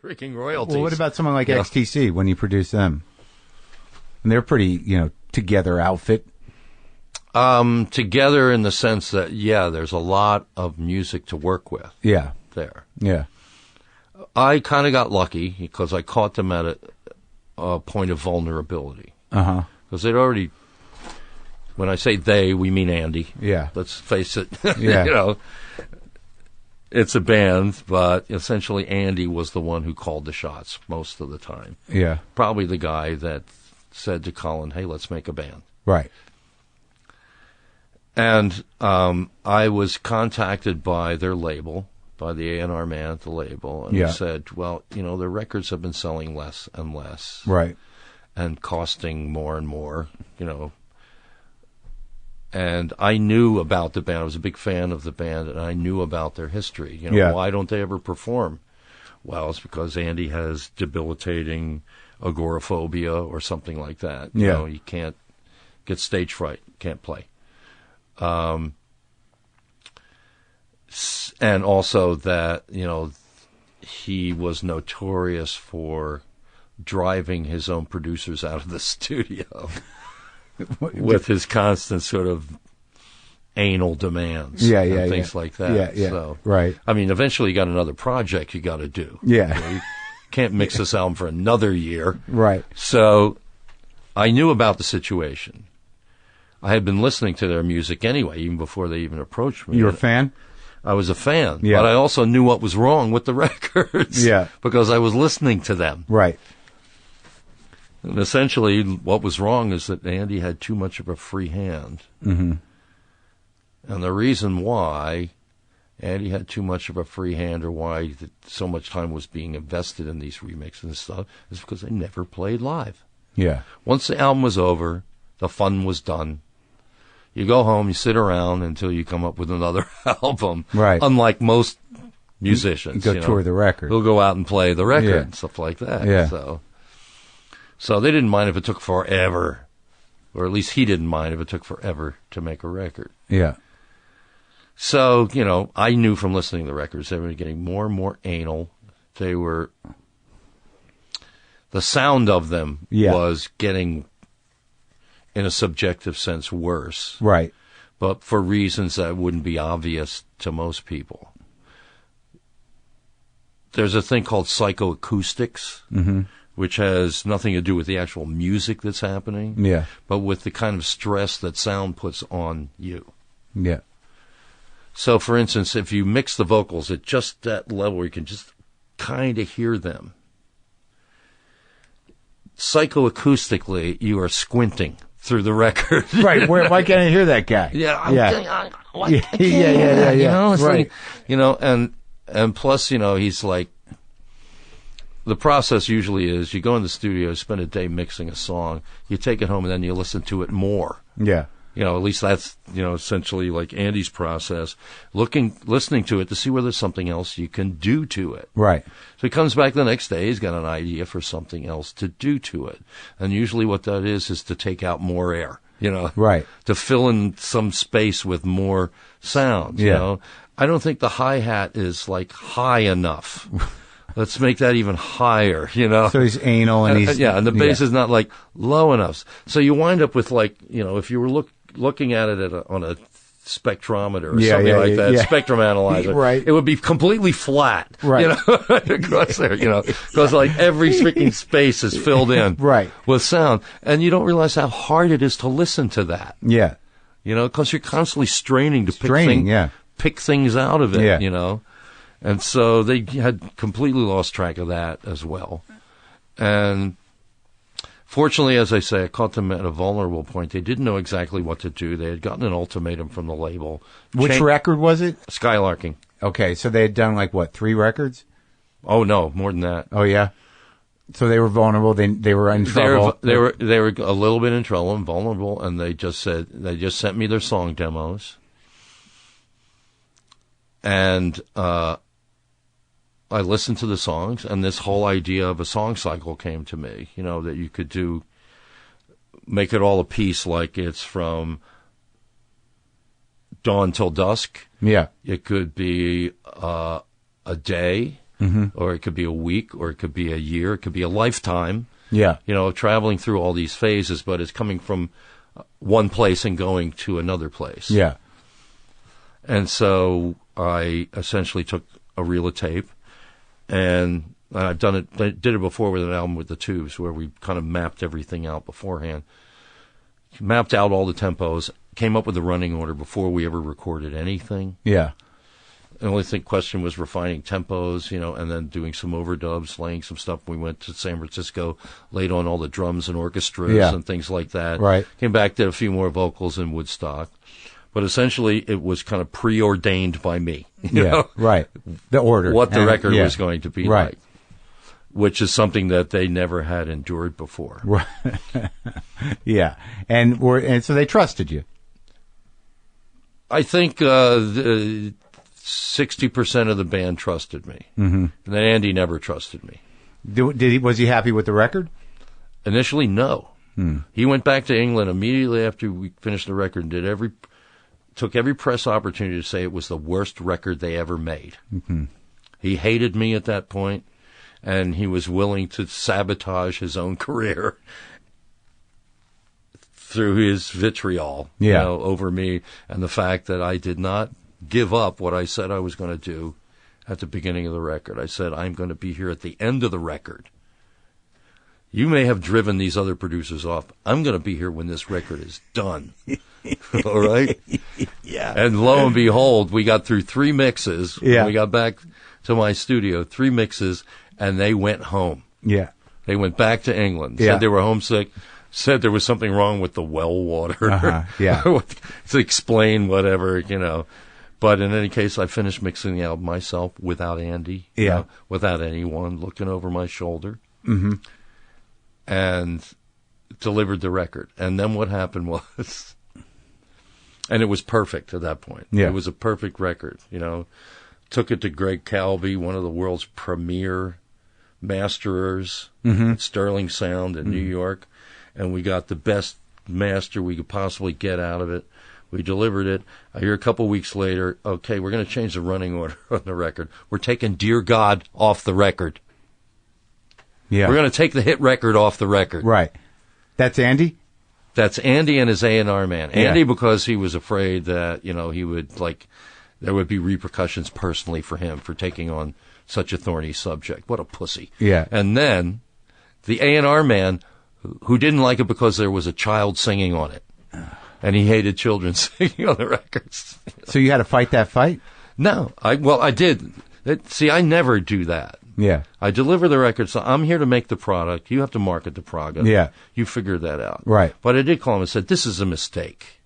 Freaking royalties. Well, what about someone like XTC when you produce them? And they're pretty, together outfit. Together in the sense that, there's a lot of music to work with. Yeah. There. Yeah. I kind of got lucky because I caught them at a point of vulnerability. Uh-huh. Because they'd already, when I say they, we mean Andy. Yeah. Let's face it. Yeah. It's a band, but essentially Andy was the one who called the shots most of the time. Yeah. Probably the guy that said to Colin, hey, let's make a band. Right. And I was contacted by their label, by the A&R man at the label, and he said, well, their records have been selling less and less. Right. And costing more and more, And I knew about the band. I was a big fan of the band, and I knew about their history. Why don't they ever perform? Well, it's because Andy has debilitating agoraphobia or something like that. You can't get stage fright, can't play. And also that, he was notorious for driving his own producers out of the studio with his constant sort of anal demands and things like that. Yeah. So, right. I mean, eventually you got another project you got to do. Yeah. You can't mix this album for another year. Right. So I knew about the situation. I had been listening to their music anyway, even before they even approached me. You were a fan? I was a fan, but I also knew what was wrong with the records. Because I was listening to them. Right. And essentially, what was wrong is that Andy had too much of a free hand. Mm-hmm. And the reason why Andy had too much of a free hand, or why so much time was being invested in these remixes and stuff, is because they never played live. Yeah. Once the album was over, the fun was done. You go home, you sit around until you come up with another album. Right. Unlike most musicians. You go tour the record. They'll go out and play the record and stuff like that. Yeah. So they didn't mind if it took forever. Or at least he didn't mind if it took forever to make a record. Yeah. So, I knew from listening to the records, they were getting more and more anal. The sound of them was getting, in a subjective sense, worse. Right. But for reasons that wouldn't be obvious to most people. There's a thing called psychoacoustics, which has nothing to do with the actual music that's happening, but with the kind of stress that sound puts on you. Yeah. So, for instance, if you mix the vocals at just that level where you can just kind of hear them, psychoacoustically, you are squinting through the record. Right. Why can't I hear that guy? Yeah. Right. And plus, he's like, the process usually is you go in the studio, spend a day mixing a song, you take it home, and then you listen to it more. Yeah. At least that's, essentially like Andy's process, listening to it to see whether there's something else you can do to it. Right. So he comes back the next day, he's got an idea for something else to do to it. And usually what that is to take out more air, Right. To fill in some space with more sounds, I don't think the hi-hat is like high enough. Let's make that even higher, So he's anal and he's... and the bass is not like low enough. So you wind up with like, if you were looking at it on a spectrometer or something like that, spectrum analyzer, right. It would be completely flat, right. Across there, because like every freaking space is filled in right. with sound. And you don't realize how hard it is to listen to that. Yeah. Because you're constantly straining to pick things out of it, And so they had completely lost track of that as well. And fortunately, as I say, I caught them at a vulnerable point. They didn't know exactly what to do. They had gotten an ultimatum from the label. Which record was it? Skylarking. Okay, so they had done 3 records? Oh, no, more than that. Oh, yeah? So they were vulnerable. They were in trouble. They were a little bit in trouble and vulnerable, and they just sent me their song demos. And I listened to the songs, and this whole idea of a song cycle came to me, that you could make it all a piece, like it's from dawn till dusk. Yeah. It could be a day, or it could be a week, or it could be a year, it could be a lifetime. Yeah. Traveling through all these phases, but it's coming from one place and going to another place. Yeah. And so I essentially took a reel of tape, and I've done it. I did it before with an album with the Tubes, where we kind of mapped everything out beforehand, mapped out all the tempos, came up with the running order before we ever recorded anything. Yeah. The only question was refining tempos, and then doing some overdubs, laying some stuff. We went to San Francisco, laid on all the drums and orchestras and things like that. Right. Came back, did a few more vocals in Woodstock. But essentially, it was kind of preordained by me. You know? Right. The order. What the record was going to be right. like. Which is something that they never had endured before. Right. Yeah. And so they trusted you. I think 60% of the band trusted me. Mm-hmm. And then Andy never trusted me. Was he happy with the record? Initially, no. He went back to England immediately after we finished the record and took every press opportunity to say it was the worst record they ever made. Mm-hmm. He hated me at that point, and he was willing to sabotage his own career through his vitriol over me and the fact that I did not give up what I said I was going to do at the beginning of the record. I said, I'm going to be here at the end of the record. You may have driven these other producers off. I'm going to be here when this record is done. All right? Yeah. And lo and behold, we got through 3 mixes. Yeah. When we got back to my studio, 3 mixes, and they went home. Yeah. They went back to England. Yeah. Said they were homesick. Said there was something wrong with the well water. Yeah. To explain whatever, But in any case, I finished mixing the album myself without Andy. Without anyone looking over my shoulder. Mm-hmm. And delivered the record. And then what happened was, and it was perfect at that point. Yeah. It was a perfect record, Took it to Greg Calby, one of the world's premier masterers at Sterling Sound in New York. And we got the best master we could possibly get out of it. We delivered it. I hear a couple weeks later, okay, we're going to change the running order on the record. We're taking Dear God off the record. Yeah. We're going to take the hit record off the record. Right. That's Andy? That's Andy and his A&R man. Andy, because he was afraid that, he would, there would be repercussions personally for him for taking on such a thorny subject. What a pussy. Yeah. And then the A&R man, who didn't like it because there was a child singing on it. And he hated children singing on the records. So you had to fight that fight? No. I did. I never do that. Yeah. I deliver the record, so I'm here to make the product. You have to market the product. Yeah. You figure that out. Right. But I did call him and said, this is a mistake.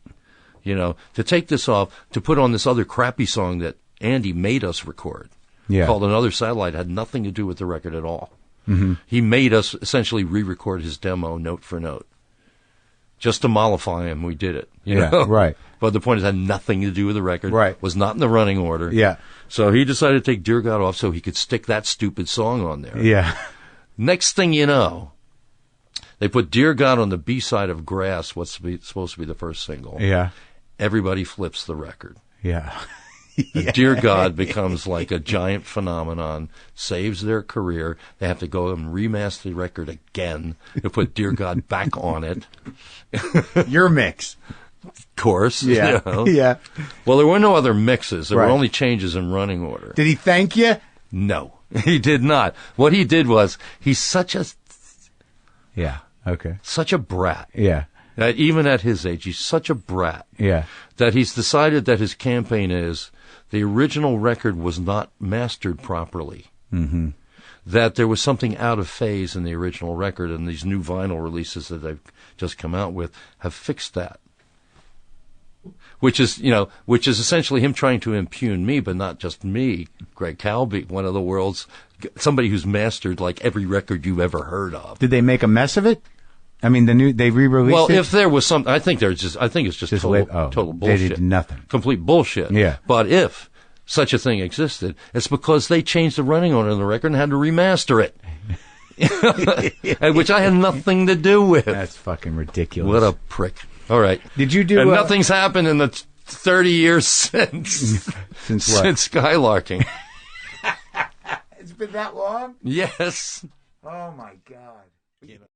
To take this off, to put on this other crappy song that Andy made us record. Yeah. Called Another Satellite, had nothing to do with the record at all. Mm-hmm. He made us essentially re-record his demo note for note. Just to mollify him, we did it. You know? Right. But the point is, it had nothing to do with the record. Right. Was not in the running order. Yeah. So he decided to take Dear God off so he could stick that stupid song on there. Yeah. Next thing you know, they put Dear God on the B-side of Grass, what's supposed to be the first single. Yeah. Everybody flips the record. Yeah. Dear God becomes like a giant phenomenon, saves their career. They have to go and remaster the record again to put Dear God back on it. Your mix. Of course. Yeah. Yeah. Well, there were no other mixes. There were only changes in running order. Did he thank you? No, he did not. What he did was, he's such a... Yeah. Okay. Such a brat. Yeah. That even at his age, he's such a brat. Yeah. That he's decided that his campaign is, the original record was not mastered properly. Mm-hmm. That there was something out of phase in the original record, and these new vinyl releases that they've just come out with have fixed that. Which is essentially him trying to impugn me, but not just me, Greg Calby, one of the world's, somebody who's mastered like every record you've ever heard of. Did they make a mess of it? I mean, they re-released it? Well, if there was something, I think it's just total bullshit. They did nothing. Complete bullshit. Yeah. But if such a thing existed, it's because they changed the running order on the record and had to remaster it. Which I had nothing to do with. That's fucking ridiculous. What a prick. All right. Did you do... And nothing's happened in the 30 years since Since what? Since Skylarking. been that long? Yes. Oh my God.